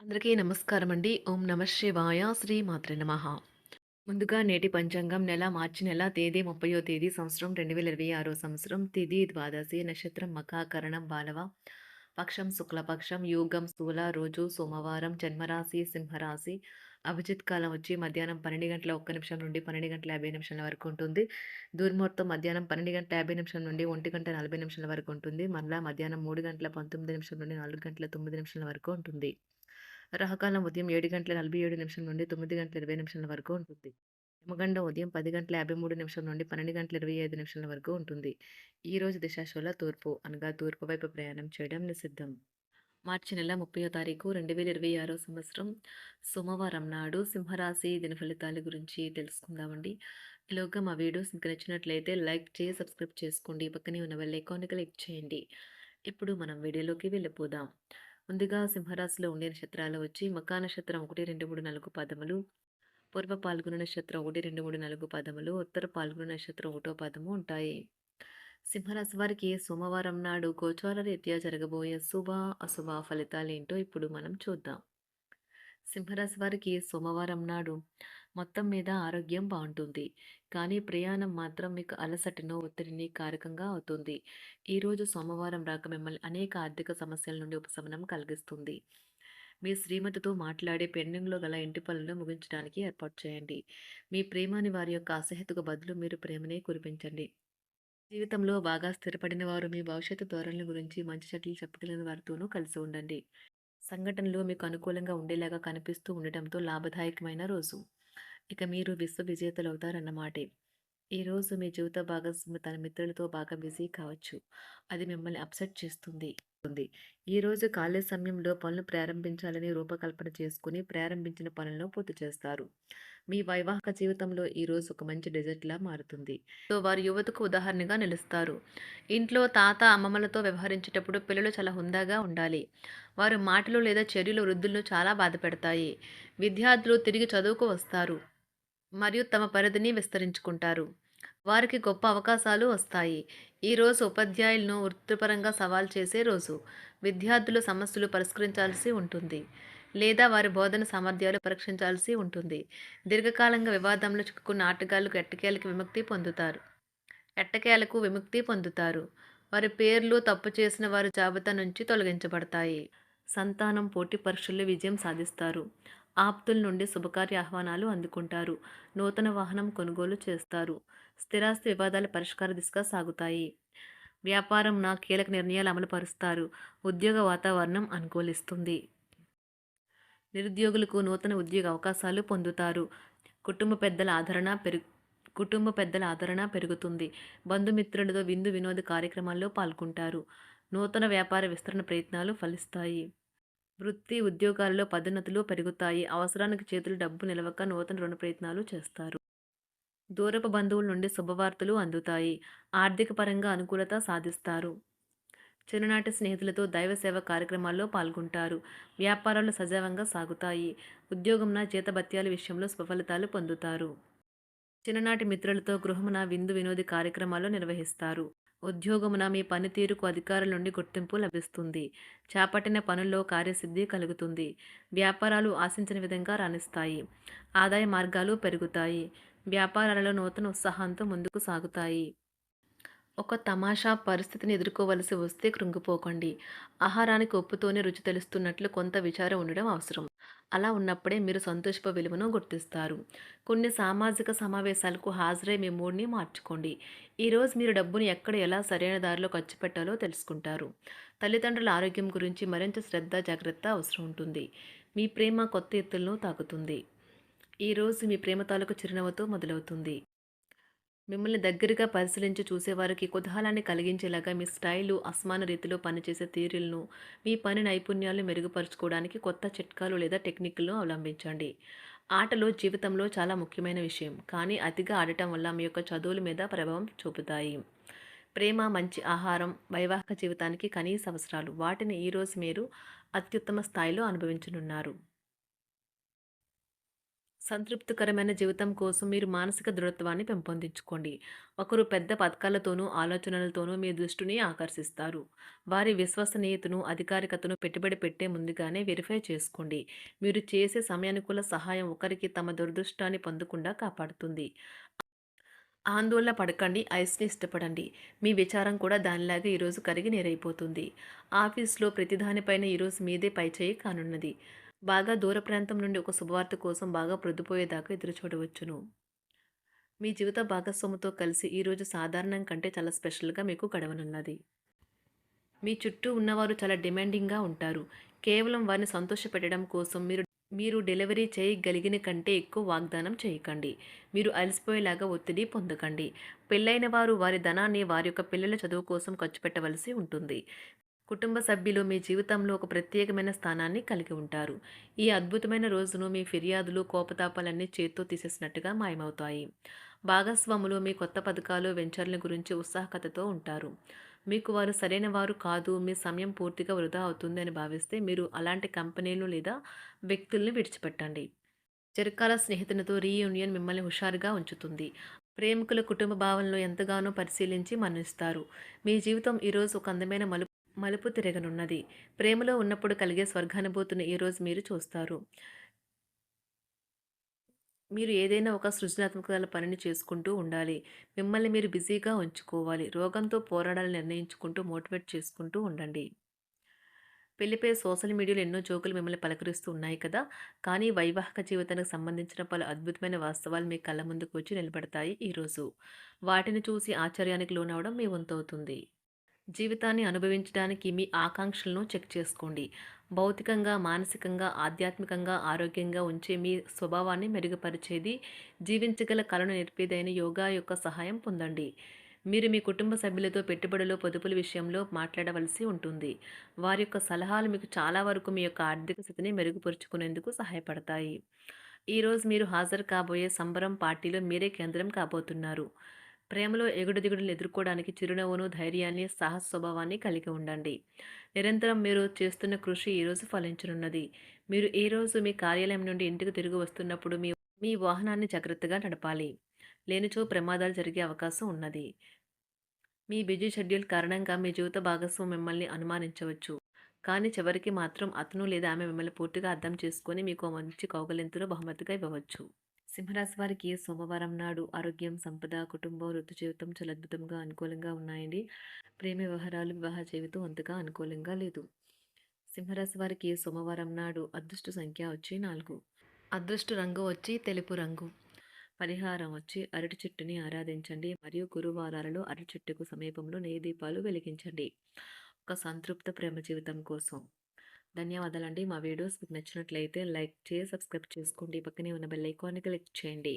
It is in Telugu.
అందరికీ నమస్కారం అండి. ఓం నమ శివాయ. శ్రీ మాత్రే నమః. ముందుగా నేటి పంచాంగం మార్చి నెల తేదీ 30వ తేదీ సంవత్సరం 2026 సంవత్సరం తిథి ద్వాదశి నక్షత్రం మఖాకరణం బాలవ పక్షం శుక్లపక్షం యోగం స్థూల రోజు సోమవారం జన్మరాశి సింహరాశి అభిజిత్ కాలం వచ్చి మధ్యాహ్నం 12 గంటల 1 నిమిషం నుండి 12 గంటల 50 నిమిషాల వరకు ఉంటుంది. దుర్ముహూర్తం మధ్యాహ్నం 12 గంటల 50 నిమిషాల నుండి 1 గంట 40 నిమిషాల వరకు ఉంటుంది. మరలా మధ్యాహ్నం 3 గంటల 19 నిమిషాల నుండి 4 గంటల 9 నిమిషాల వరకు ఉంటుంది. రాహుకాలం ఉదయం 7 గంటల 47 నిమిషాల నుండి 9 గంటల 20 నిమిషాల వరకు ఉంటుంది. యమగండం ఉదయం 10 గంటల 53 నిమిషాల నుండి 12 గంటల 25 నిమిషాల వరకు ఉంటుంది. ఈ రోజు దిశాశూల తూర్పు అనగా తూర్పు వైపు ప్రయాణం చేయడం నిషిద్ధం. మార్చి నెల 30వ తారీఖు 2026 సంవత్సరం సోమవారం నాడు సింహరాశి దిన ఫలితాల గురించి తెలుసుకుందామండి. ఈలోగా మా వీడియోస్ మీకు నచ్చినట్లయితే లైక్ చేసి సబ్స్క్రైబ్ చేసుకోండి. పక్కనే ఉన్న బెల్ ఐకాన్ని క్లిక్ చేయండి. ఇప్పుడు మనం వీడియోలోకి వెళ్ళిపోదాం. ముందుగా సింహరాశిలో ఉండే నక్షత్రాలు వచ్చి మకా నక్షత్రం 1, 2, 3, 4 పాదములు, పూర్వ పాల్గొన నక్షత్రం 1, 2, 3, 4 పాదములు, ఉత్తర పాల్గొన నక్షత్రం 1వ పాదము ఉంటాయి. సింహరాశి వారికి సోమవారం నాడు గోచార రీత్యా జరగబోయే శుభ అశుభ ఫలితాలేంటో ఇప్పుడు మనం చూద్దాం. సింహరాశి వారికి సోమవారం నాడు మొత్తం మీద ఆరోగ్యం బాగుంటుంది. కానీ ప్రయాణం మాత్రం మీకు అలసటను, ఒత్తిడిని కారకంగా అవుతుంది. ఈరోజు సోమవారం రాక మిమ్మల్ని అనేక ఆర్థిక సమస్యల నుండి ఉపశమనం కలిగిస్తుంది. మీ శ్రీమతితో మాట్లాడి పెండింగ్లో గల ఇంటి పనులను ముగించడానికి ఏర్పాటు చేయండి. మీ ప్రేమని వారి యొక్క అసహ్యతకు బదులు మీరు ప్రేమనే కురిపించండి. జీవితంలో బాగా స్థిరపడిన వారు మీ భవిష్యత్తు ధోరణుల గురించి మంచి చెడ్డలు చెప్పగలిగిన వారితోనూ కలిసి ఉండండి. సంఘటనలు మీకు అనుకూలంగా ఉండేలాగా కనిపిస్తూ ఉండటంతో లాభదాయకమైన రోజు. ఇక మీరు విశ్వ విజేతలవుతారన్నమాటే. ఈరోజు మీ జీవిత భాగస్వామి తన మిత్రులతో బాగా బిజీ కావచ్చు. అది మిమ్మల్ని అప్సెట్ చేస్తుంది. ఈరోజు ఖాళీ సమయంలో పనులు ప్రారంభించాలని రూపకల్పన చేసుకుని ప్రారంభించిన పనులను పూర్తి చేస్తారు. మీ వైవాహిక జీవితంలో ఈరోజు ఒక మంచి డెజర్ట్లా మారుతుంది. సో వారు యువతకు ఉదాహరణగా నిలుస్తారు. ఇంట్లో తాత అమ్మమ్మలతో వ్యవహరించేటప్పుడు పిల్లలు చాలా హుందాగా ఉండాలి. వారి మాటలు లేదా చర్యలు వృద్ధులను చాలా బాధపెడతాయి. విద్యార్థులు తిరిగి చదువుకు వస్తారు మరియు తమ పరిధిని విస్తరించుకుంటారు. వారికి గొప్ప అవకాశాలు వస్తాయి. ఈరోజు ఉపాధ్యాయులను వృత్తిపరంగా సవాల్ చేసే రోజు. విద్యార్థులు సమస్యలు పరిష్కరించాల్సి ఉంటుంది లేదా వారి బోధన సామర్థ్యాలు పరీక్షించాల్సి ఉంటుంది. దీర్ఘకాలంగా వివాదంలో చిక్కుకున్న ఆటగాళ్లకు ఎట్టకేలకు విముక్తి పొందుతారు. వారి పేర్లు తప్పు చేసిన వారి జాబితా నుంచి తొలగించబడతాయి. సంతానం పోటీ పరీక్షల్లో విజయం సాధిస్తారు. ఆప్తుల నుండి శుభకార్య ఆహ్వానాలు అందుకుంటారు. నూతన వాహనం కొనుగోలు చేస్తారు. స్థిరాస్తి వివాదాల పరిష్కార దిశగా సాగుతాయి. వ్యాపారంన కీలక నిర్ణయాలు అమలు పరుస్తారు. ఉద్యోగ వాతావరణం అనుకూలిస్తుంది. నిరుద్యోగులకు నూతన ఉద్యోగ అవకాశాలు పొందుతారు. కుటుంబ పెద్దల ఆదరణ పెరుగుతుంది. బంధుమిత్రులతో విందు వినోద కార్యక్రమాల్లో పాల్గొంటారు. నూతన వ్యాపార విస్తరణ ప్రయత్నాలు ఫలిస్తాయి. వృత్తి ఉద్యోగాల్లో పదోన్నతులు పెరుగుతాయి. అవసరానికి చేతులు డబ్బు నిలవక నూతన రుణ ప్రయత్నాలు చేస్తారు. దూరపు బంధువుల నుండి శుభవార్తలు అందుతాయి. ఆర్థిక పరంగా అనుకూలత సాధిస్తారు. చిన్ననాటి స్నేహితులతో దైవ సేవ కార్యక్రమాల్లో పాల్గొంటారు. వ్యాపారాలు సజావంగా సాగుతాయి. ఉద్యోగంన జీతభత్యాల విషయంలో స్వఫలితాలు పొందుతారు. చిన్ననాటి మిత్రులతో గృహమున విందు వినోది కార్యక్రమాలు నిర్వహిస్తారు. ఉద్యోగమున మీ పనితీరుకు అధికారుల నుండి గుర్తింపు లభిస్తుంది. చేపట్టిన పనుల్లో కార్యసిద్ధి కలుగుతుంది. వ్యాపారాలు ఆశించిన విధంగా రాణిస్తాయి. ఆదాయ మార్గాలు పెరుగుతాయి. వ్యాపారాలలో నూతన ఉత్సాహంతో ముందుకు సాగుతాయి. ఒక తమాషా పరిస్థితిని ఎదుర్కోవలసి వస్తే కృంగిపోకండి. ఆహారానికి ఉప్పుతోనే రుచి తెలుస్తున్నట్లు కొంత విచారం ఉండడం అవసరం. అలా ఉన్నప్పుడే మీరు సంతోషపు విలువను గుర్తిస్తారు. కొన్ని సామాజిక సమావేశాలకు హాజరై మీ మూడ్ని మార్చుకోండి. ఈరోజు మీరు డబ్బుని ఎక్కడ ఎలా సరైన దారిలో ఖర్చు పెట్టాలో తెలుసుకుంటారు. తల్లిదండ్రుల ఆరోగ్యం గురించి మరింత శ్రద్ధ జాగ్రత్త అవసరం ఉంటుంది. మీ ప్రేమ కొత్త ఎత్తులను తాకుతుంది. ఈరోజు మీ ప్రేమ తాలూకు చిరునవ్వుతో మొదలవుతుంది. మిమ్మల్ని దగ్గరగా పరిశీలించి చూసేవారికి కుతూహలాన్ని కలిగించేలాగా మీ స్టైలు, అసమాన రీతిలో పనిచేసే తీరులను, మీ పని నైపుణ్యాలను మెరుగుపరుచుకోవడానికి కొత్త చిట్కాలు లేదా టెక్నిక్లను అవలంబించండి. ఆటలు జీవితంలో చాలా ముఖ్యమైన విషయం, కానీ అతిగా ఆడటం వల్ల మీ యొక్క చదువుల మీద ప్రభావం చూపుతాయి. ప్రేమ, మంచి ఆహారం, వైవాహిక జీవితానికి కనీస అవసరాలు. వాటిని ఈరోజు మీరు అత్యుత్తమ స్థాయిలో అనుభవించనున్నారు. సంతృప్తికరమైన జీవితం కోసం మీరు మానసిక దృఢత్వాన్ని పెంపొందించుకోండి. ఒకరు పెద్ద పథకాలతోనూ, ఆలోచనలతోనూ మీ దృష్టిని ఆకర్షిస్తారు. వారి విశ్వసనీయతను, అధికారికతను పెట్టుబడి పెట్టే ముందుగానే వెరిఫై చేసుకోండి. మీరు చేసే సమయానుకూల సహాయం ఒకరికి తమ దురదృష్టాన్ని పొందకుండా కాపాడుతుంది. ఆందోళన పడకండి. ఐస్‌ని ఇష్టపడండి. మీ విచారం కూడా దానిలాగే ఈరోజు కరిగి నీరైపోతుంది. ఆఫీస్‌లో ప్రతి దానిపైన ఈరోజు మీదే పైచేయి కానున్నది. బాగా దూర ప్రాంతం నుండి ఒక శుభవార్త కోసం బాగా ప్రొద్దుపోయేదాకా ఎదురుచూడవచ్చును. మీ జీవిత భాగస్వామితో కలిసి ఈరోజు సాధారణం కంటే చాలా స్పెషల్‌గా మీకు గడవనున్నది. మీ చుట్టూ ఉన్నవారు చాలా డిమాండింగ్‌గా ఉంటారు. కేవలం వారిని సంతోషపెట్టడం కోసం మీరు మీరు డెలివరీ చేయగలిగిన కంటే ఎక్కువ వాగ్దానం చేయకండి. మీరు అలసిపోయేలాగా ఒత్తిడి పొందకండి. పెళ్ళైన వారు వారి ధనాన్ని వారి యొక్క పిల్లల చదువు కోసం ఖర్చు పెట్టవలసి ఉంటుంది. కుటుంబ సభ్యులు మీ జీవితంలో ఒక ప్రత్యేకమైన స్థానాన్ని కలిగి ఉంటారు. ఈ అద్భుతమైన రోజును మీ ఫిర్యాదులు, కోపతాపాలన్నీ చేత్తో తీసేసినట్టుగా మాయమవుతాయి. భాగస్వాములు మీ కొత్త పథకాలు, వెంచర్ల గురించి ఉత్సాహకతతో ఉంటారు. మీకు వారు సరైన వారు కాదు, మీ సమయం పూర్తిగా వృధా అవుతుంది అని భావిస్తే మీరు అలాంటి కంపెనీలు లేదా వ్యక్తుల్ని విడిచిపెట్టండి. చిరకాల స్నేహితునితో రీయూనియన్ మిమ్మల్ని హుషారుగా ఉంచుతుంది. ప్రేమికుల కుటుంబ భావనలు ఎంతగానో పరిశీలించి మన్నిస్తారు. మీ జీవితం ఈరోజు ఒక అందమైన మలుపు తిరగనున్నది. ప్రేమలో ఉన్నప్పుడు కలిగే స్వర్గానుభూతిని ఈరోజు మీరు చూస్తారు. మీరు ఏదైనా ఒక సృజనాత్మక పనిని చేసుకుంటూ ఉండాలి. మిమ్మల్ని మీరు బిజీగా ఉంచుకోవాలి. రోగంతో పోరాడాలని నిర్ణయించుకుంటూ మోటివేట్ చేసుకుంటూ ఉండండి. పెళ్లిపై సోషల్ మీడియాలో ఎన్నో జోకులు మిమ్మల్ని పలకరిస్తూ ఉన్నాయి కదా! కానీ వైవాహిక జీవితానికి సంబంధించిన పలు అద్భుతమైన వాస్తవాలు మీ కళ్ళ ముందుకు వచ్చి నిలబడతాయి ఈరోజు. వాటిని చూసి ఆశ్చర్యానికి లోనవ్వడం మీ వంతవుతుంది. జీవితాన్ని అనుభవించడానికి మీ ఆకాంక్షలను చెక్ చేసుకోండి. భౌతికంగా, మానసికంగా, ఆధ్యాత్మికంగా ఆరోగ్యంగా ఉంచే మీ స్వభావాన్ని మెరుగుపరిచేది, జీవించగల కళను నేర్పేదైన యోగా యొక్క సహాయం పొందండి. మీరు మీ కుటుంబ సభ్యులతో పెట్టుబడులు, పొదుపుల విషయంలో మాట్లాడవలసి ఉంటుంది. వారి యొక్క సలహాలు మీకు చాలా వరకు మీ యొక్క ఆర్థిక స్థితిని మెరుగుపరుచుకునేందుకు సహాయపడతాయి. ఈరోజు మీరు హాజరు కాబోయే సంబరం పార్టీలో మీరే కేంద్రం కాబోతున్నారు. ప్రేమలో ఎగుడుదిగుడులు ఎదుర్కోవడానికి చిరునవ్వును, ధైర్యాన్ని, సాహస స్వభావాన్ని కలిగి ఉండండి. నిరంతరం మీరు చేస్తున్న కృషి ఈరోజు ఫలించనున్నది. మీరు ఈ రోజు మీ కార్యాలయం నుండి ఇంటికి తిరిగి వస్తున్నప్పుడు మీ మీ వాహనాన్ని జాగ్రత్తగా నడపాలి. లేనిచో ప్రమాదాలు జరిగే అవకాశం ఉన్నది. మీ బిజీ షెడ్యూల్ కారణంగా మీ జీవిత భాగస్వామి మిమ్మల్ని అనుమానించవచ్చు. కానీ చివరికి మాత్రం అతను లేదా ఆమె మిమ్మల్ని పూర్తిగా అర్థం చేసుకొని మీకు ఓ మంచి కౌగిలింతను బహుమతిగా ఇవ్వవచ్చు. సింహరాశి వారికి సోమవారం నాడు ఆరోగ్యం, సంపద, కుటుంబం, వృత్తి జీవితం చాలా అద్భుతంగా అనుకూలంగా ఉన్నాయండి. ప్రేమ వ్యవహారాలు, వివాహ జీవితం అంతగా అనుకూలంగా లేదు. సింహరాశి వారికి సోమవారం నాడు అదృష్ట సంఖ్య వచ్చి 4. అదృష్ట రంగు వచ్చి తెలుపు రంగు. పరిహారం వచ్చి అరటి చెట్టుని ఆరాధించండి మరియు గురువారాలలో అరటి చెట్టుకు సమీపంలో నెయ్యి దీపాలు వెలిగించండి. ఒక సంతృప్త ప్రేమ జీవితం కోసం. ధన్యవాదాలండి. మా వీడియోస్ మీకు నచ్చినట్లయితే లైక్ చేసి సబ్స్క్రైబ్ చేసుకోండి. పక్కనే ఉన్న బెల్ ఐకాన్ని క్లిక్ చేయండి.